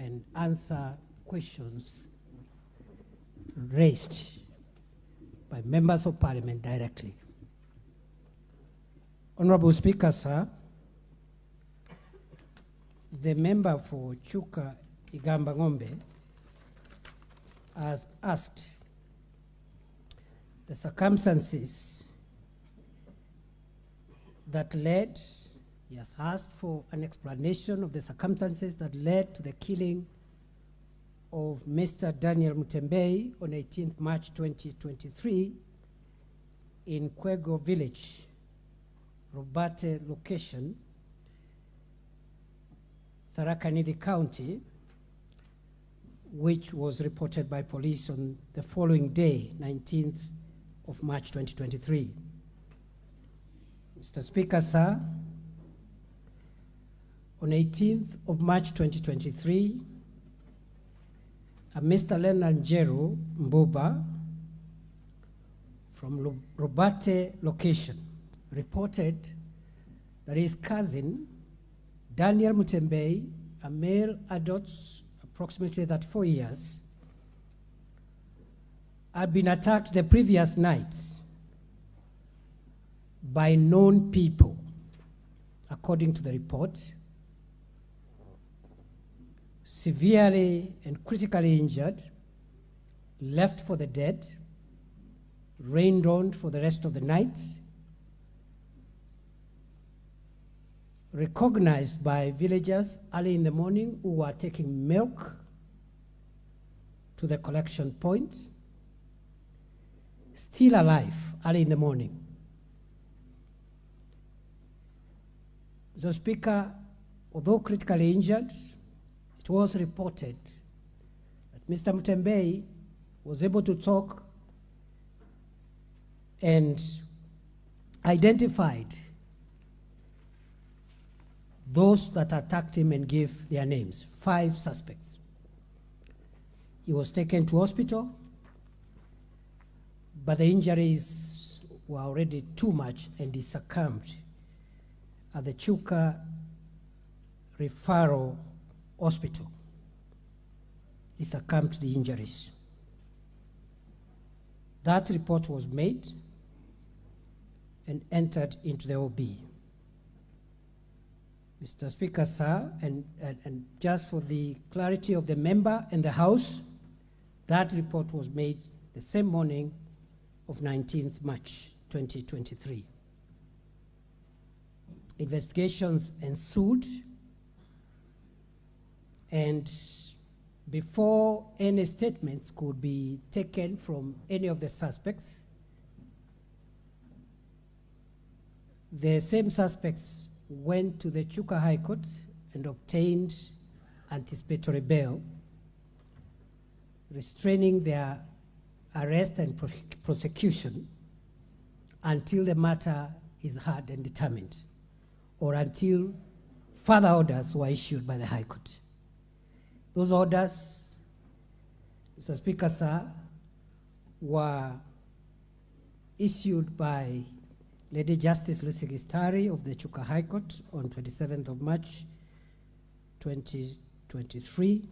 and answer questions raised by members of Parliament directly. Honorable Speaker, sir, the member for Chuka Igamba Ng'ombe has asked the circumstances that led, he has asked for an explanation of the circumstances that led to the killing of Mr. Daniel Mutembei on 18th March 2023 in Kwego Village, Robate location, Tharaka Nithi County, which was reported by police on the following day, 19th of March 2023. Mr. Speaker, sir, on 18th of March 2023, Mr. Leonard Njeru Mbuba from Robate location reported that his cousin, Daniel Mutembei, a male adult, approximately 34 years, had been attacked the previous night by known people, according to the report, severely and critically injured, left for the dead, rained on for the rest of the night, recognized by villagers early in the morning who were taking milk to the collection point, still alive early in the morning. Mr. Speaker, although critically injured, it was reported that Mr. Mutembei was able to talk and identified those that attacked him and gave their names, 5 suspects. He was taken to hospital, but the injuries were already too much and he succumbed at the Chuka Referral Hospital. He succumbed to the injuries. That report was made and entered into the OB. Mr. Speaker, sir, and just for the clarity of the member and the House, that report was made the same morning of 19th March 2023. Investigations ensued, and before any statements could be taken from any of the suspects, the same suspects went to the Chuka High Court and obtained anticipatory bail, restraining their arrest and prosecution until the matter is heard and determined, or until further orders were issued by the High Court. Those orders, Mr. Speaker, sir, were issued by Lady Justice Lucy Gistari of the Chuka High Court on 27th of March 2023,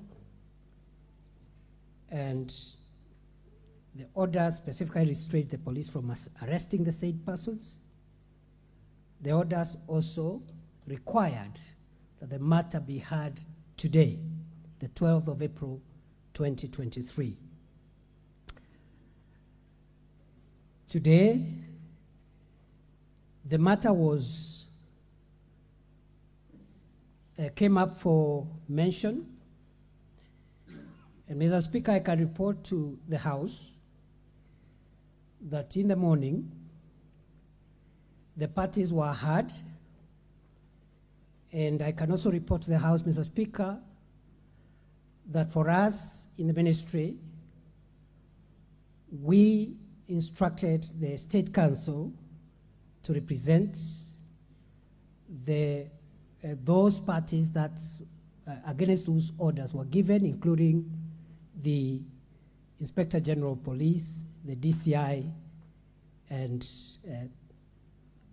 and the order specifically restrained the police from arresting the said persons. The orders also required that the matter be heard today, the 12th of April 2023. Today, the matter was came up for mention, and Mr. Speaker, I can report to the House that in the morning the parties were heard, and I can also report to the House, Mr. Speaker, that for us in the ministry, we instructed the State Council to represent those parties that against whose orders were given, including the Inspector General of Police, the DCI, and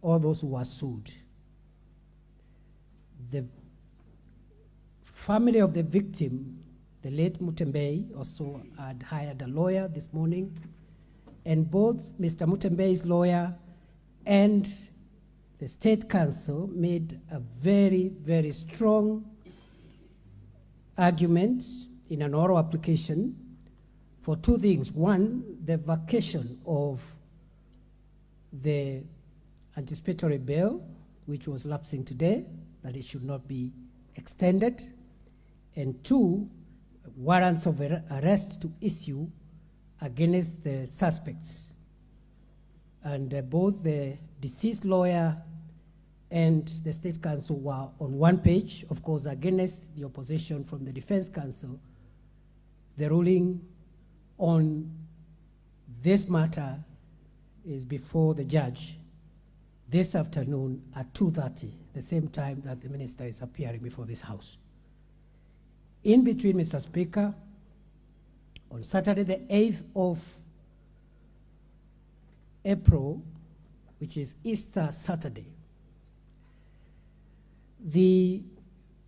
all those who were sued. The family of the victim the late Mutembei also had hired a lawyer this morning, and both Mr. Mutembei's lawyer and the State Council made a very, very strong argument in an oral application for two things. One, the vacation of the anticipatory bail, which was lapsing today, that it should not be extended. And two, warrants of arrest to issue against the suspects. And both the deceased lawyer and the State Council were on one page, of course, against the opposition from the Defense Council. The ruling on this matter is before the judge this afternoon at 2:30, the same time that the minister is appearing before this House. In between, Mr. Speaker, on Saturday, the 8th of April, which is Easter Saturday, the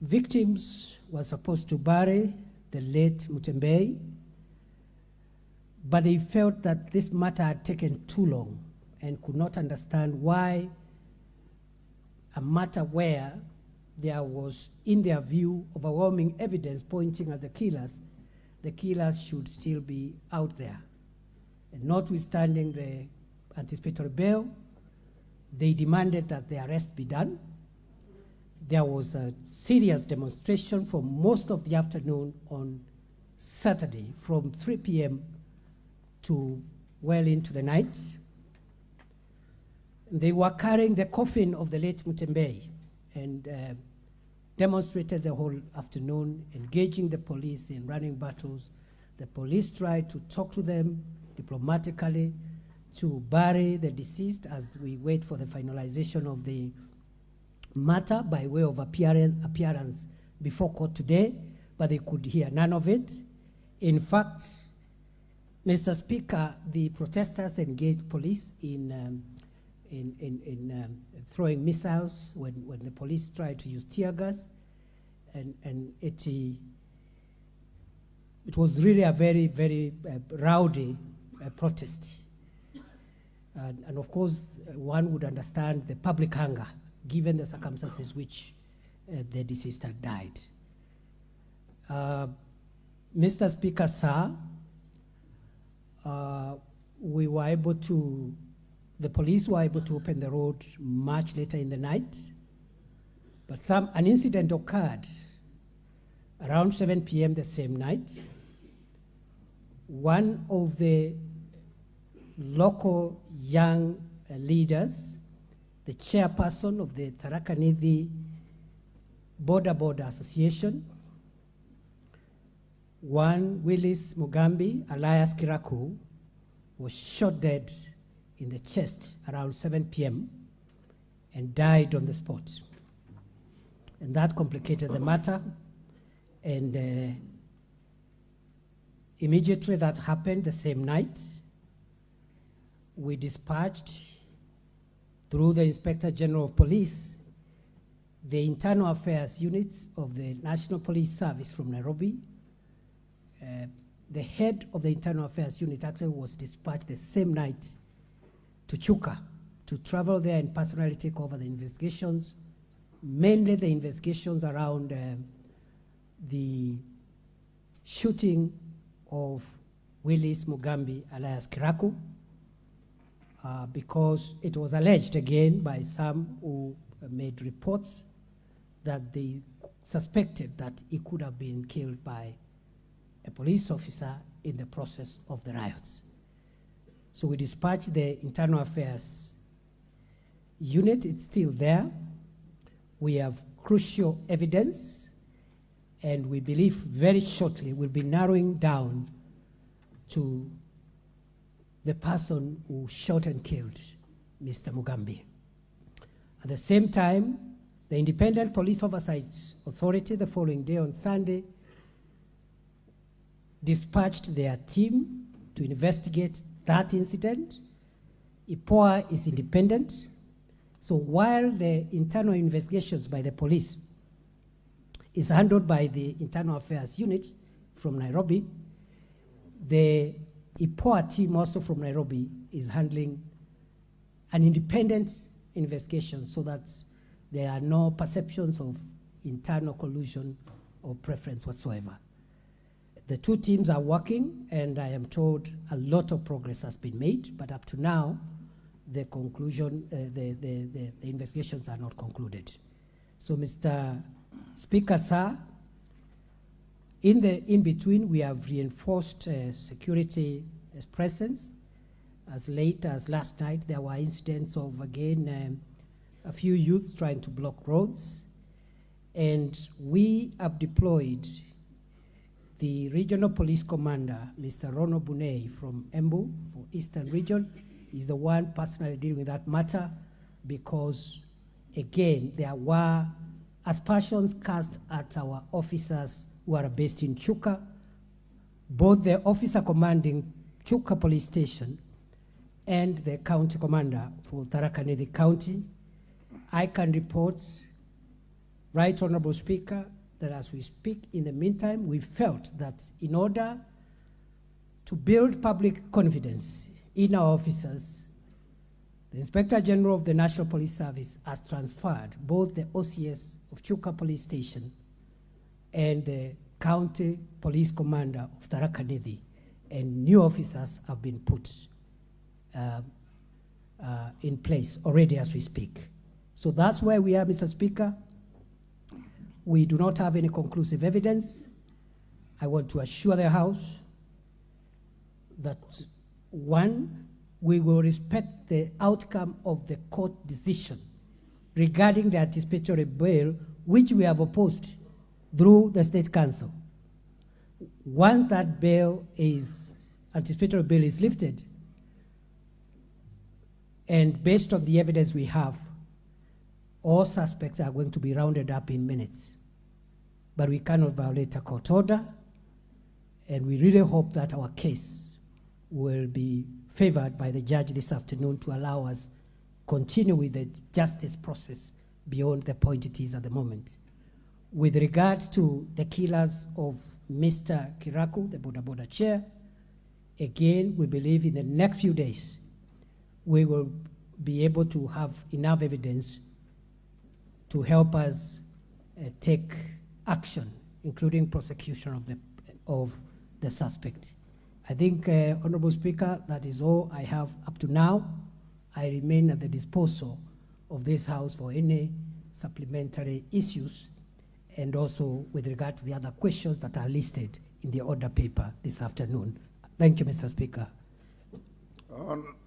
victims were supposed to bury the late Mutembei, but they felt that this matter had taken too long and could not understand why a matter where there was, in their view, overwhelming evidence pointing at the killers should still be out there. And notwithstanding the anticipatory bail, they demanded that the arrest be done. There was a serious demonstration for most of the afternoon on Saturday from 3 p.m. to well into the night. They were carrying the coffin of the late Mutembei and demonstrated the whole afternoon, engaging the police in running battles. The police tried to talk to them diplomatically to bury the deceased as we wait for the finalization of the matter by way of appearance before court today, but they could hear none of it. In fact, Mr. Speaker, the protesters engaged police in throwing missiles when the police tried to use tear gas, and it was really a very, very rowdy protest. And of course, one would understand the public anger given the circumstances which the deceased had died. Mr. Speaker, sir, we were able to, the police were able to open the road much later in the night, but an incident occurred around 7 p.m. the same night. One of the local young leaders, the chairperson of the Tharaka Nithi Border Association, one Willis Mugambi, alias Kiraku, was shot dead in the chest around 7 p.m. and died on the spot. And that complicated the matter. And immediately that happened the same night, we dispatched through the Inspector General of Police the Internal Affairs Unit of the National Police Service from Nairobi. The head of the Internal Affairs Unit actually was dispatched the same night to Chuka to travel there and personally take over the investigations, mainly the investigations around the shooting of Willis Mugambi, alias Kiraku, because it was alleged again by some who made reports that they suspected that he could have been killed by a police officer in the process of the riots. So we dispatched the Internal Affairs Unit. It's still there. We have crucial evidence, and we believe very shortly we'll be narrowing down to the person who shot and killed Mr. Mugambi. At the same time, the Independent Police Oversight Authority the following day on Sunday dispatched their team to investigate that incident. IPOA is independent. So while the internal investigations by the police is handled by the Internal Affairs Unit, from Nairobi. The IPOA team, also from Nairobi, is handling an independent investigation so that there are no perceptions of internal collusion or preference whatsoever. The two teams are working, and I am told a lot of progress has been made, but up to now, the conclusion, the investigations are not concluded. So, Mr. Speaker, sir, in between, we have reinforced security presence. As late as last night, there were incidents of, again, a few youths trying to block roads. And we have deployed the regional police commander, Mr. Rono Bunei from Embu for Eastern Region. He's the one personally dealing with that matter because, again, there were aspersions cast at our officers who are based in Chuka. Both the officer commanding Chuka Police Station and the county commander for Tharaka Nithi County. I can report, Right Honorable Speaker, that as we speak, in the meantime, we felt that in order to build public confidence in our officers, the Inspector General of the National Police Service has transferred both the OCS of Chuka Police Station and the County Police Commander of Tharaka Nithi, and new officers have been put in place already as we speak. So that's where we are, Mr. Speaker. We do not have any conclusive evidence. I want to assure the House that, one, we will respect the outcome of the court decision regarding the anticipatory bail, which we have opposed through the State Council. Once that anticipatory bail is lifted, and based on the evidence we have, all suspects are going to be rounded up in minutes. But we cannot violate a court order, and we really hope that our case will be favored by the judge this afternoon to allow us continue with the justice process beyond the point it is at the moment. With regard to the killers of Mr. Kiraku, the Boda Boda chair, again, we believe in the next few days, we will be able to have enough evidence to help us take action, including prosecution of the suspect. I think, Honorable Speaker, that is all I have up to now. I remain at the disposal of this House for any supplementary issues, and also with regard to the other questions that are listed in the order paper this afternoon. Thank you, Mr. Speaker.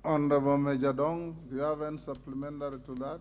Honorable Major Dong, do you have any supplementary to that?